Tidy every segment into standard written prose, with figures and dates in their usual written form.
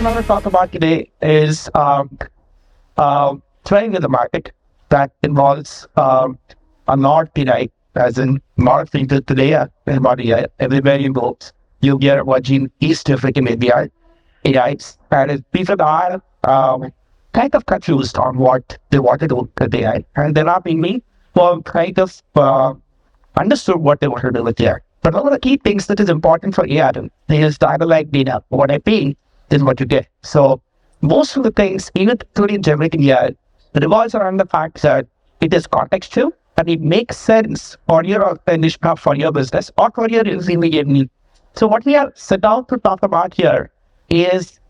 I'm going to talk about today is trend in the market that involves a lot of AI, as in a lot of things today about AI. Everywhere you go, you hear watching East African AIs, and people are kind of confused on what they want to do with AI, and they're not being well, kind of understood what they want to do with AI. But one of the key things that is important for AI is data like data. What I pay is what you get. So most of the things, even including generating AI, revolves around the fact that it is contextual and it makes sense for your organization, for your business, or for your immediate need. So what we are set out to talk about here is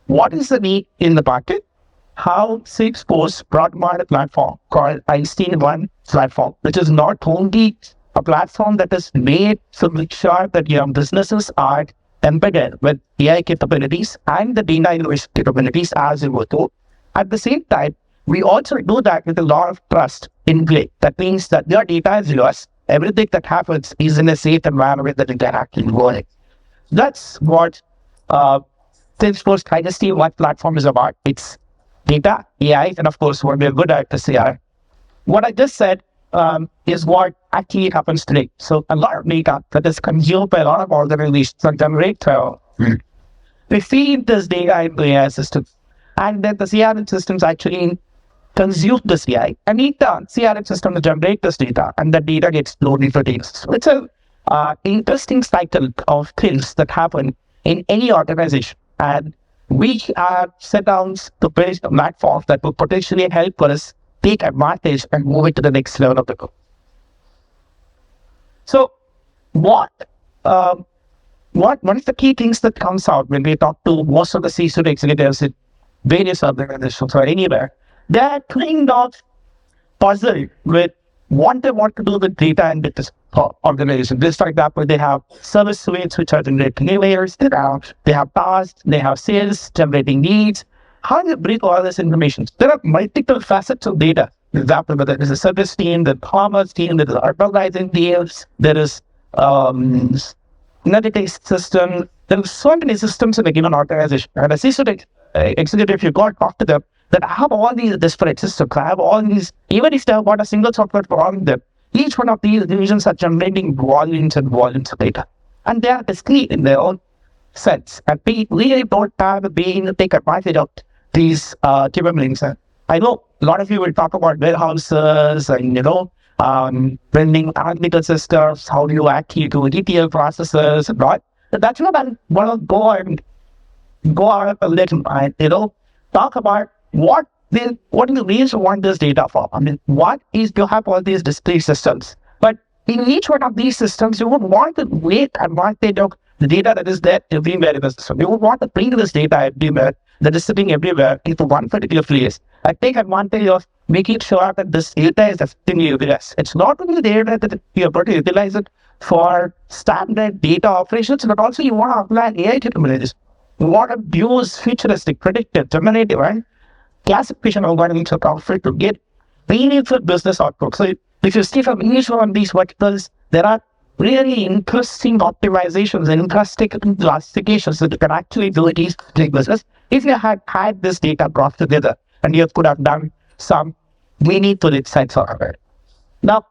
what is the need in the market, how Salesforce brought about a platform called Einstein One platform, which is not only a platform that is made to make sure that your businesses are embedded with AI capabilities and the data innovation capabilities as you go through. At the same time, we also do that with a lot of trust in play. That means that your data is yours. Everything that happens is in a safe environment that it can actually work. That's what Salesforce Dynasty One platform is about. It's data, AI, and of course, what we're good at is CRM. What I just said is what actually happens today. So a lot of data that is consumed by a lot of organizations that generate they feed this data into AI systems. And then the CRM systems actually consume this AI. And in turn, CRM systems generate this data, and the data gets loaded into data. So it's an interesting cycle of things that happen in any organization. And we are set down to build a platform that will potentially help us take advantage and move it to the next level of the goal. So what is the key things that comes out when we talk to most of the C-suite executives in various organizations or anywhere? They're kind of puzzled with what they want to do with data and with this organization. Just for example, they have service suites which are generating new layers, they have tasks, they have sales, generating needs. How do you bring all this information? There are multiple facets of data. For example, whether it is a service team, the commerce team, there is advertising teams, there is analytics system. There are so many systems in a given organization. And as C-suite executive, you go and talk to them, that I have all these disparate systems. I have all these, even if they have got a single software for all of them, each one of these divisions are generating volumes and volumes of data. And they are discrete in their own sense. And we really don't have a way to take advantage of these capabilities. I know a lot of you will talk about warehouses and, building analytical systems, how do you actually do ETL processes and all. But that's what I want to go out a little and, talk about what do you really want this data for? I mean, what is you have all these display systems, but in each one of these systems, you would want to make advantage of the data that is there everywhere in the system. You would want to bring this data everywhere that is sitting everywhere into one particular place. I take advantage of making sure that this data is effectively utilized. It's not only the data that you're able to utilize it for standard data operations, but also you want to apply AI capabilities. You want to use futuristic, predictive, generative, and classification algorithms of output to get meaningful business output. So if you see from each one of these verticals, there are really interesting optimizations and interesting classifications that you can actually do in these business if you had this data brought together and you could have done some meaningful insights out of it. Now,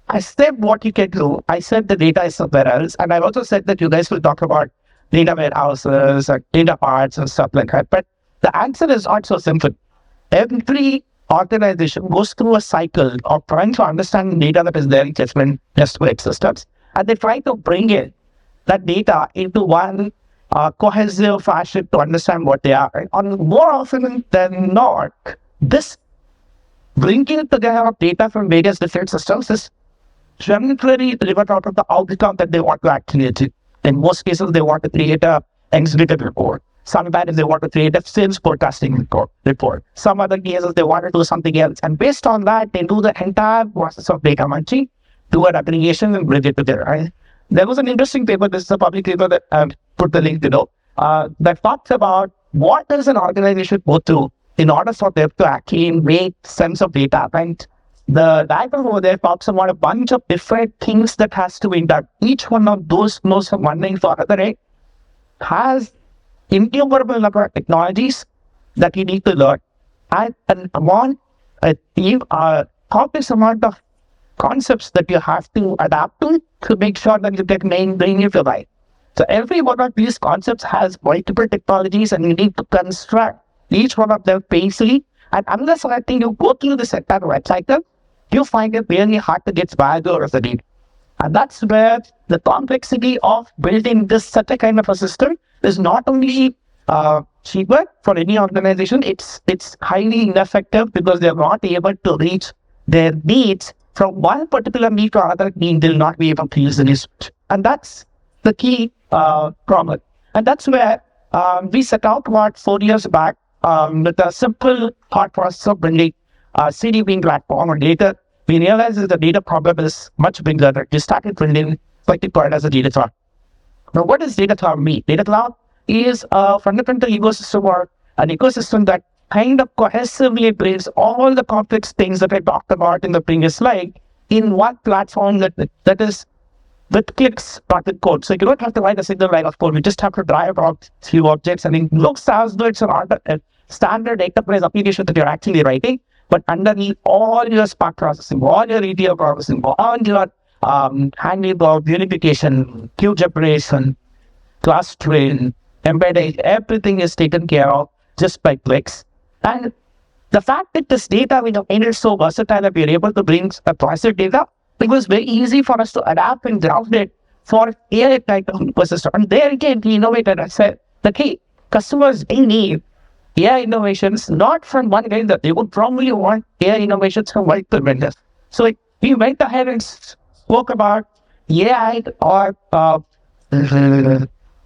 I said what you can do. I said the data is somewhere else, and I also said that you guys will talk about data warehouses and data parts and stuff like that. But the answer is not so simple. Every organization goes through a cycle of trying to understand the data that is there in different disparate systems, and they try to bring in that data into one cohesive fashion to understand what they are. And more often than not, this bringing together of data from various different systems is generally delivered out of the outcome that they want to actually achieve. In most cases, they want to create a executive report. Sometimes they want to create a sales forecasting report. Some other cases, they want to do something else. And based on that, they do the entire process of data munching, do an aggregation, and bring it together. Right? There was an interesting paper, this is a public paper that I put the link below, that talks about what does an organization go through in order for them to actually make sense of data. And the diagram over there talks about a bunch of different things that has to be done. Each one of those knows from one thing to another, right? Has innumerable number of technologies that you need to learn, and one a complex amount of concepts that you have to adapt to make sure that you can maintain your life. So every one of these concepts has multiple technologies, and you need to construct each one of them painfully. And unless I think you go through this entire life cycle, you find it really hard to get value out of the data. And that's where the complexity of building this such a kind of a system is not only cheaper for any organization, it's highly ineffective because they're not able to reach their needs from one particular need to another need. They'll not be able to use the research. And that's the key problem. And that's where we set out about 4 years back with a simple thought process of building a CDB platform or data. We realized that the data problem is much bigger. We started building what we call as a data cloud. Now, what does data cloud mean? Data cloud is a fundamental ecosystem or an ecosystem that kind of cohesively brings all the complex things that I talked about in the previous slide in one platform that is with clicks, not with code. So you don't have to write a single line of code. We just have to drive out a few objects, and it looks as though it's a standard enterprise application that you're actually writing. But underneath all your Spark processing, all your ETL processing, all your handling of unification, queue generation, clustering, embedding, everything is taken care of just by clicks. And the fact that this data we have made it so versatile that we're able to bring a processed data, it was very easy for us to adapt and ground it for AI type of ecosystem. And there again, we innovated and said that, hey, customers, they need AI innovations, not from one vendor. They would probably want AI innovations from multiple vendors. So we went ahead and spoke about AI or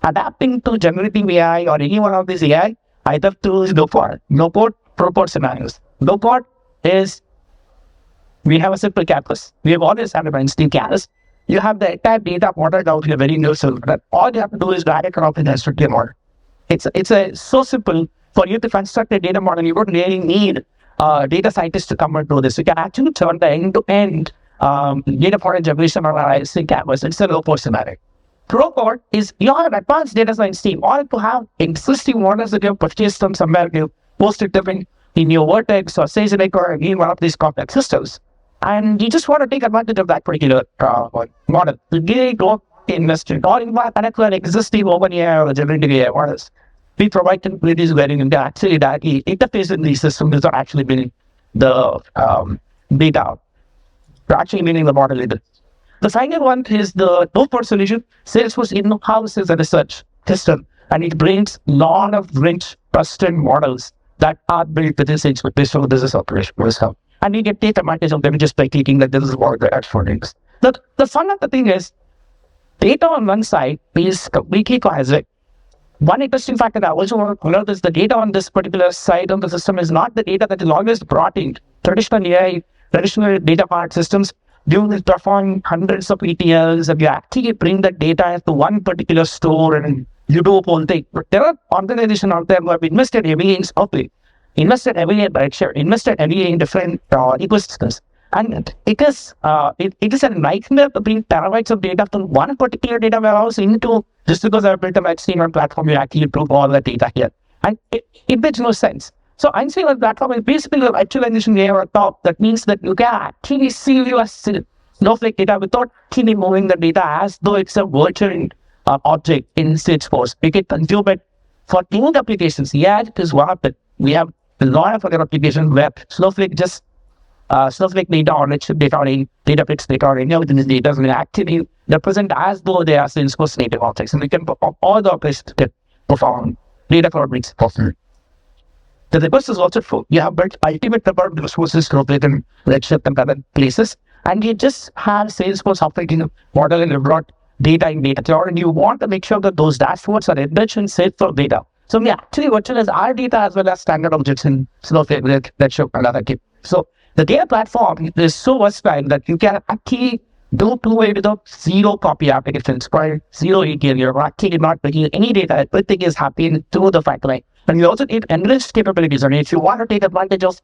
adapting to generative AI or any one of these AI, either to no-code proport scenarios. No-code is, we have a simple campus. We have always had an Einstein campus. You have the entire data modeled out here very new, that all you have to do is drag it around in a structure model. It's so simple. For you to construct a data model, you don't really need data scientists to come and do this. You can actually turn the end-to-end data model generation on an Einstein campus. It's a low-code scenario. Pro-code is you have an advanced data science team, or to have existing models that you have purchased from somewhere, you posted them in your Vertex or SageMaker or any one of these complex systems. And you just want to take advantage of that particular model. You really don't invest in or in an existing OpenAI or generative AI models. We provide capabilities where you can actually directly interface in these systems that are actually building the data, actually building the model. The final one is the no-code solution. Salesforce in-house is a research system, and it brings a lot of rich, trusted models that are built within Salesforce based on business operations. And you can take advantage of them just by clicking that this is what the actual is. The fun of the thing is, data on one side is completely cohesive. One interesting fact that I also want to note is the data on this particular side of the system is not the data that is always brought in. Traditional AI, traditional data part systems, you perform hundreds of ETLs, and you actually bring that data into one particular store and you do a whole thing. But there are organizations out there who have invested heavily in software, invested heavily in Redshift, invested heavily in different ecosystems. And it is a nightmare to bring terabytes of data from one particular data warehouse into, just because I built a Einstein platform, you actually put all the data here. And it makes no sense. So Einstein platform is basically a virtualization layer on top. That means that you can actually see your Snowflake data without actually moving the data as though it's a virtual object in Salesforce. You can consume it for new applications. Yeah, it is one of it. We have a lot of other applications where Snowflake just Snowflake data or Redshift data or Databricks data or any of these data will actually represent as though they are Salesforce native objects, and we can perform all the operations that perform data for bricks possible. The reverse is also true. You have built ultimate number of resources to operate in Redshift and other places, and you just have Salesforce operating model and brought data in data cloud, and you want to make sure that those dashboards are enriched in Salesforce data. So we actually virtualize our data as well as standard objects in Snowflake, Redshift, and other things. So the data platform is so versatile that you can actually do two-way without zero copy applications, right? Zero ETL. You're actually not making any data. Everything is happening through the pipeline. And you also need enriched capabilities. I mean, if you want to take advantage of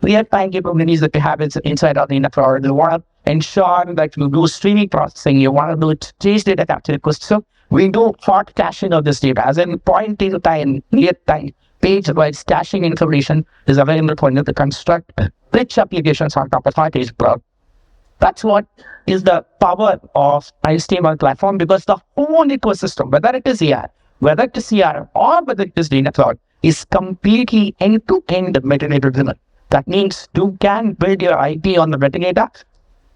real-time capabilities that we have inside our data cloud, you want to ensure that you do streaming processing, you want to do change data capture ecosystem, We do hot caching of this data, as in point in time, real time, page-wise caching information is available for you to construct rich applications on top of hot page cloud. That's what is the power of Einstein platform, because the whole ecosystem, whether it is AI, whether it is CRM, or whether it is data cloud, is completely end-to-end metadata driven. That means you can build your IP on the metadata,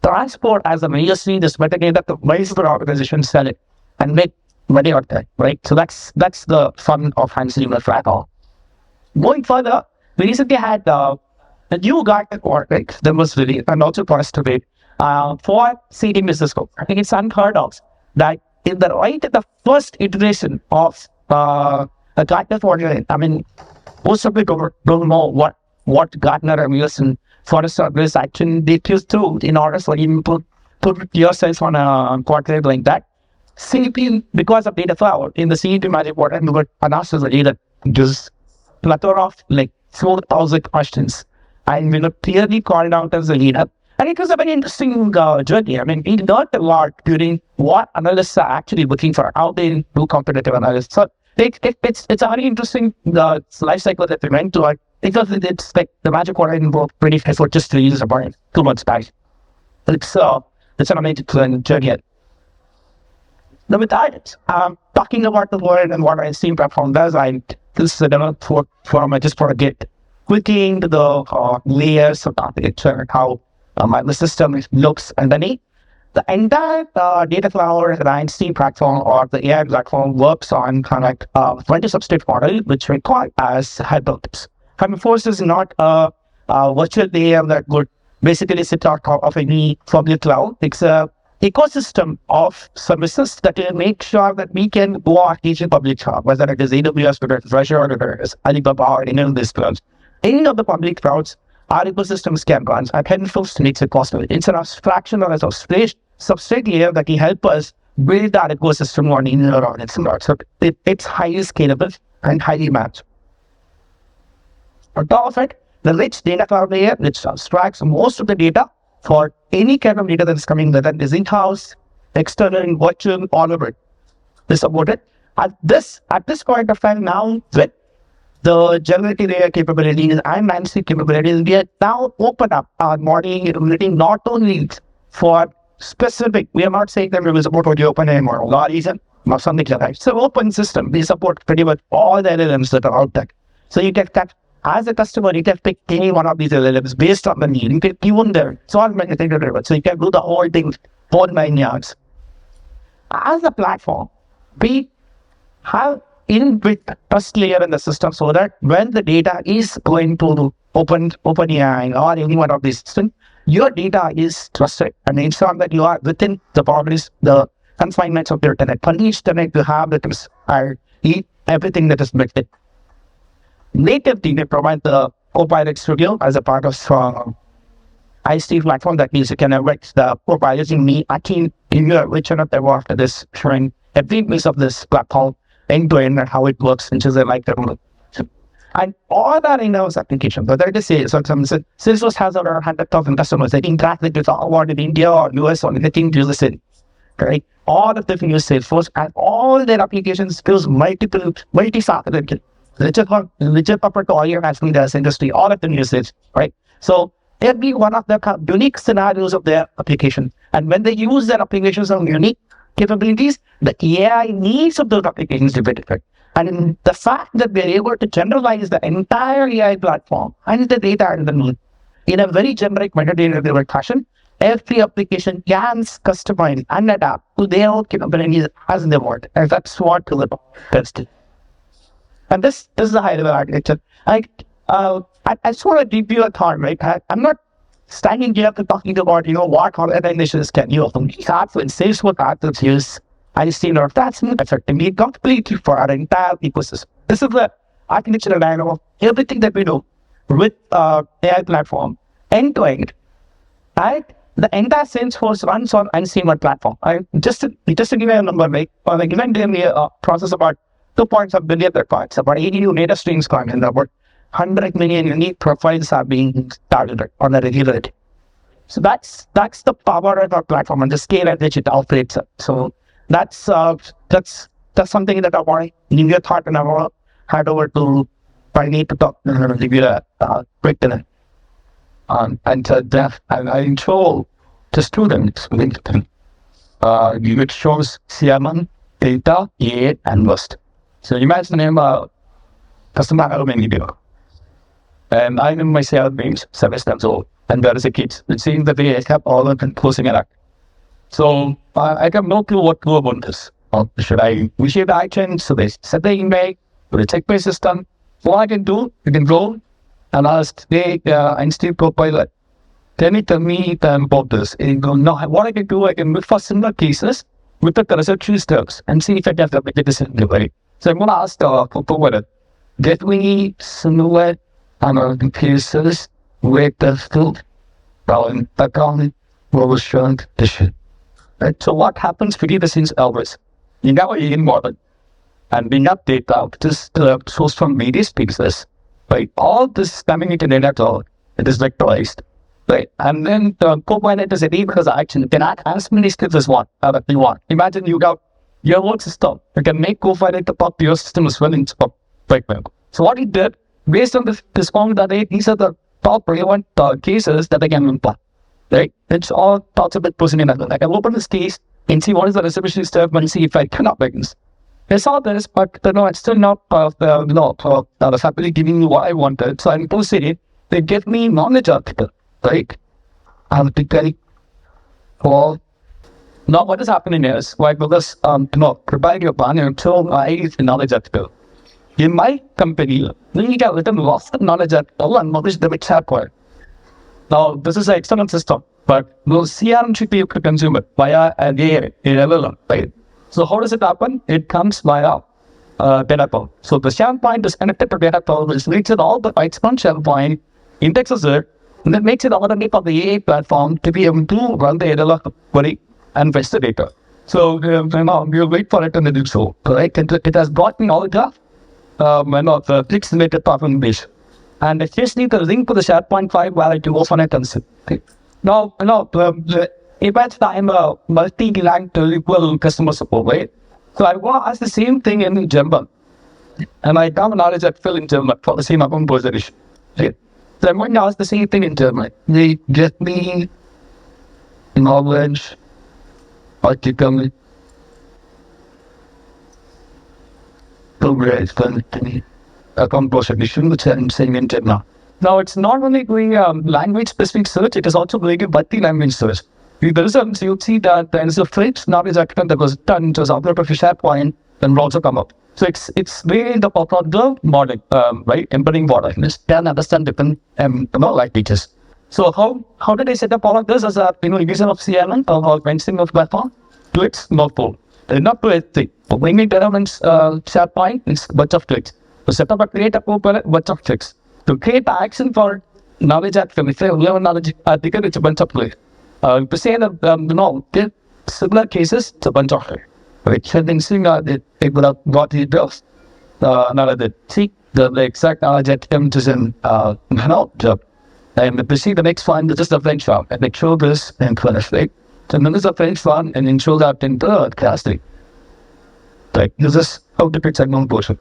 transport as a VSC this metadata to multiple organizations, sell it, and make money out there, right? So that's the fun of Einstein platform. Going further, we recently had a new Gartner report, right, that was released and also for us to read for CD business scope. I think it's unheard of that in the first iteration of a Gartner report. I mean, most of people don't know what Gartner and Wilson Forrester is actually they choose through in order for you to put yourself on a quadrant like that. CP, because of data cloud in the CEP magic report, and we got announced as a leader, just plethora of like 4,000 questions, and we were clearly called out as a leader. And it was a very interesting journey. I mean, we learned a lot during what analysts are actually looking for, how they do competitive analysis. So it's a very interesting life cycle that we went to. Because it's like the magic quarter involved pretty for just to use about 2 months back. It's an amazing journey. Now with that, talking about the word and what Einstein platform does, this is developed for just for a get quickly into the layers of architecture and how the system looks underneath. The entire data cloud and the Einstein platform or the AI platform works on kind of like 20 substrate model, which we call as hypertext. Salesforce is not a virtual layer that would basically sit on top of any public cloud. It's a ecosystem of services that will make sure that we can go on each public cloud, whether it is AWS, whether it is Azure, or whether it is Alibaba, or any of these clouds. Any of the public clouds, our ecosystems can run at Salesforce makes it possible. It's an abstraction or a substrate layer that will help us build that ecosystem on in or on its cloud. So it's highly scalable and highly matched. On top of it, the rich data cloud layer, which abstracts most of the data for any kind of data that is coming, whether it is in-house, external, virtual, all of it is supported. At this point of time now, with the generative AI capabilities and Einstein capabilities, we are now open up our modeling ability not only for specific, we are not saying that we will support what you open anymore, or reason, or something like that. It's an open system. We support pretty much all the LLMs that are out there. So you can as a customer, you can pick any one of these LLMs based on the need. You can even there. It's all metadata driven. So you can do the whole thing, whole 9 yards. As a platform, we have inbuilt trust layer in the system so that when the data is going to OpenAI or any one of these systems, your data is trusted and ensure that you are within the boundaries, the confinements of your tenant. For each tenant, you have everything that is built in. Natively, they provide the Copilot Studio as a part of Einstein platform. That means you can erect the Copilot using me, in your which one of them after this, showing every piece of this platform end to end and how it works, which is like the and all that in-house applications, whether it is sales or some Salesforce has around 100,000 customers. They interact with award in India or US or anything to the right? All of them use Salesforce and all their applications use multifaceted. Richard Pupper to all your national gas industry, all of them use it, right? So every one of the unique scenarios of their application. And when they use their applications on unique capabilities, the AI needs of those applications to be different. And the fact that we're able to generalize the entire AI platform and the data underneath in a very generic metadata-driven fashion, every application can customize and adapt to their own capabilities as they want. And that's what we're tested. And this is the high-level architecture. I just want to give you a thought, right? I'm not standing here talking about, what organizations can use. That's when Salesforce partners use Einstein or that's not effectively completely for our entire ecosystem. This is the architectural diagram of everything that we do with AI platform, end-to-end. Right? The entire Salesforce runs on Einstein platform. Just to give you a number, right? On a given day, we process about 2.5 billion records, about 80 new data streams coming in, about 100 million unique profiles are being targeted on a regular day. So that's the power of our platform and the scale at which it operates. So that's something that I want to give you a thought, and I want to hand over to Palani to talk, give you a quick dinner. And I intro the students with it shows CRM, data, AI, and West. So imagine I'm a customer home in India. And I'm in my CRM names, 7 steps old, and there is a kid. It seems that they have all of them closing it up. So I have no clue what to do about this. Should I initiate the action? So they set the email, will it check my system? What I can do, you can go and ask, hey, Einstein Copilot, can you tell me about this? And you go, no, what I can do, I can look for similar cases with the reception steps and see if I can replicate this in the way. So I'm going to ask the Copilot, get me similar cases with the field account version edition. Right? So what happens within the scenes always? You have a model and we have data which is sourced from various pieces. Right? All this coming into data, it is vectorized. Right? And then the Copilot is a because action can add as many steps as that you want. Imagine you have your own system. You can make Copilot to pop your system as well in right now. So what he did, based on this found that these are the top relevant cases that I can implement. Right? It's all talks about person in another. I can open this case and see what is the reservation step and see if I cannot make this. I saw this, but it's still not the faculty giving me what I wanted. So I'm posting they give me knowledge article, right? Article for now what is happening is why because prepare your plan until I use the knowledge article. In my company, we have written lots of knowledge article and published them at SharePoint. Now, this is an external system, but the CRM should be able to consume it via an AI, LLM, right? So how does it happen? It comes via data pool. So the SharePoint is connected to data pool, which reads all the bytes from SharePoint, indexes it, and then makes it automatic for the AI platform to be able to run the LLM query and fetch the data. So we'll wait for it and then do so, right? It has gotten all the clicks related to information. And I just need the link to the SharePoint file where I can open it and see. Now, imagine I'm a multi-ranked equal customer support, right? So I want to ask the same thing in German. And I have knowledge at fill in German for the same account position. Right? So I'm going to ask the same thing in German. They get me knowledge article account position, which I'm saying in German. Now, it's not only doing language-specific search, it is also doing a multi-language search. The results, you'll see that there is a French knowledge article that was done, it was uploaded to SharePoint, and will also come up. So it's really the model, right? Embedding model. It can understand different languages. So how did I set up all of this as a user of CRM or mentioning of platform? Clicks, not full. Not to everything. For bringing elements SharePoint, it's a bunch of clicks. To set up a create a bunch of clicks. To create the action for knowledge article, if you have a knowledge article, it's a bunch of clicks. To say that similar cases, it's a bunch of clicks. Right? So then seeing they would have got the details. The exact knowledge article is in job. And to see the next one, this is the French one. And they show this in French, right? So then this is the French one, and then show that in the casting. Like, this is how to pick segment portion.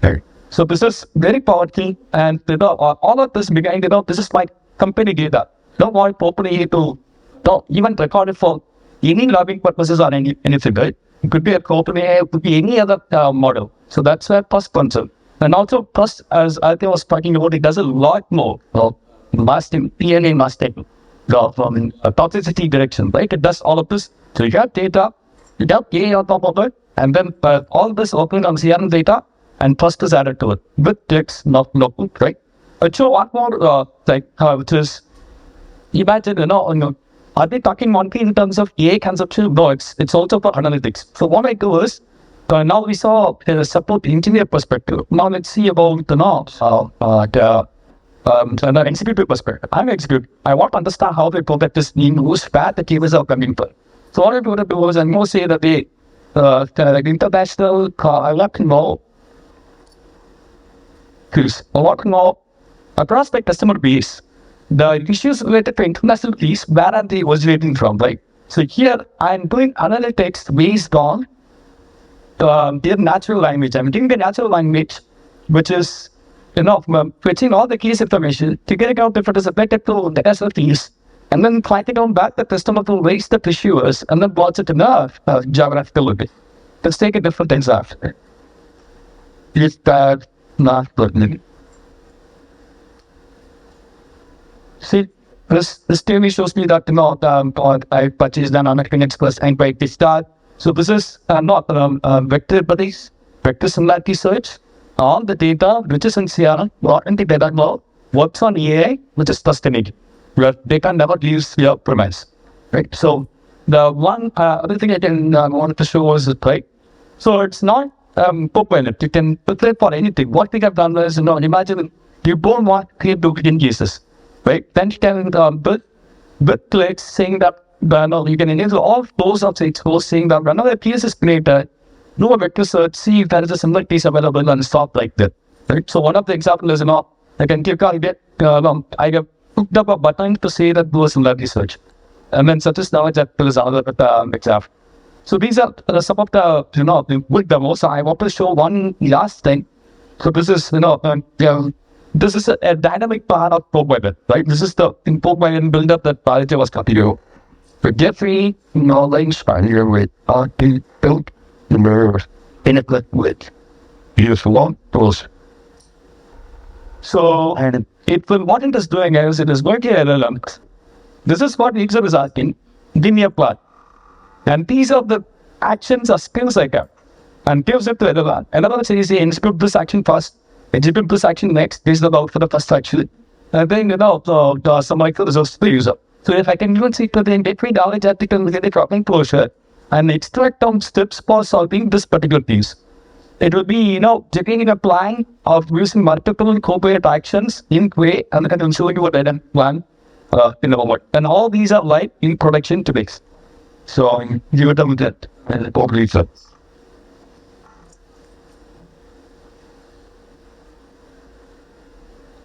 Right? So this is very powerful, and all of this behind, this is like company data. Don't want properly to even record it for any logging purposes or anything, right? It could be a company, it could be any other model. So that's where Trust comes in. And also Trust, as Adithya was talking about, it does a lot more masking, DNA masking from a toxicity direction, right? It does all of this. So you have data, you have AI on top of it, and then all this open on CRM data, and Trust is added to it with text, not local, right? So what more, which is, imagine, are they talking only in terms of AI consumption? No, it's also for analytics. So what I do is, now we saw a support engineer perspective. Now let's see about the executive perspective. I'm an executive. I want to understand how the product is being used, where the cables are coming from. So what I'm going to do is, I'm going to say that the international, I want to know, across the customer base, the issues related to international piece, where are they originating from, right? So here, I'm doing analytics based on their natural language. I'm taking the natural language, which is, fetching all the keys information, figuring out if it is affected to the SLTs, and then finding out back the customer to raise the issues, and then plots it in a geographical location. Let's take a different example. Is that not good? See, this clearly shows me that I purchased an American Express and by the start. So this is not vector buddies, vector similarity search. All the data which is in CRM, brought into data cloud, works on AI, which is sustainable. Where data never leaves your premise. Right? So the one other thing I can want to show is right. So it's not Copilot. You can prepare for anything. What we have done is, imagine you don't want to create duplicate cases. Right? Then you can build clicks saying that you can enable all flows of Salesforce saying that whenever a piece is created, do a vector search, see if there is a similar piece available and stop like that. Right? So one of the examples is, I can click on it, I have hooked up a button to say that do a similarity search. And then such as now example is another example. So these are some of the, the good demos. So I want to show one last thing. So this is, this is a dynamic part of Copilot, right? This is the Copilot build-up that Adithya was talking about. But Jeffrey knowledge earlier with built the integrate with useful tools. So, and what it is doing is it is going to LLM. This is what user is asking. Give me a plot. And these are the actions or skills I have. And gives it to LLM. LLM says, execute this action first, execute this action next, this is the route for the first action. And then, some results to the user. So if I can even see to the gateway knowledge article with a dropping closure and extract down steps for solving this particular piece. It will be, checking a plan of using multiple Copilot actions in way and then showing you a data plan in a moment. And all these are live in production today. So give it a minute and probably so.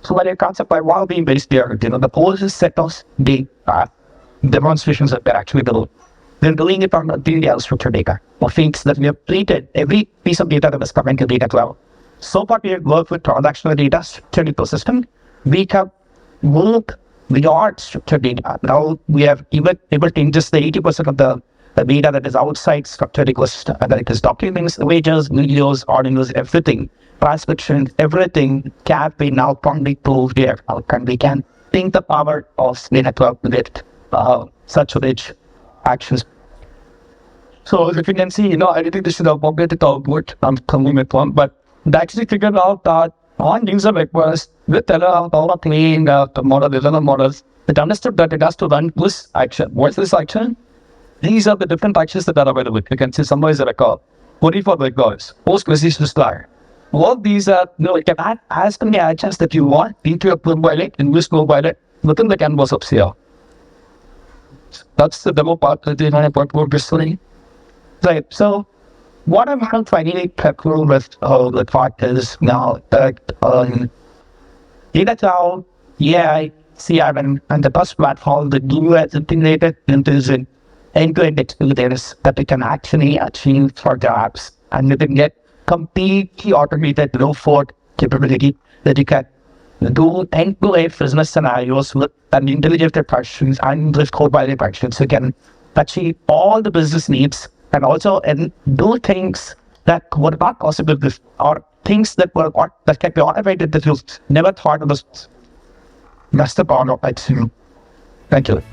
So when it comes up by while being based there, the whole set of the demonstrations that they're actually built. They're doing it from the unstructured data or things that we have treated every piece of data that was coming to data cloud. So far we have worked with transactional data, structured ecosystem. We have moved beyond structured data. Now we have even able to ingest the 80% of the data that is outside structured ecosystem, whether it is documents, images, videos, audios, everything, transcription, everything can be now promptly proved here. And we can think the power of data cloud with such rich actions. So if you can see, I think this should have populated output. I'm coming with one, but they actually figured out that on user request with all the clean the model, the other models, it understood that it has to run this action. What's this action? These are the different actions that are available. You can see summarize the record, query for records, post message to start. All these are, you can add as many actions that you want into your Copilot, in this Copilot, within the canvas of CR. That's the demo part that I put more visually. Right. So what I'm finally practical with the part is now that data cloud, AI, CRM, and the bus platform, the glue has integrated into the end-to-end experience that we can actually achieve for the apps. And you can get completely automated low-code capability that you can do end-to-end business scenarios with an intelligent questions and with Copilot actions. You can achieve all the business needs and also do things that were not possible before, or things that can be automated that you never thought of. That's the power of it. Thank you.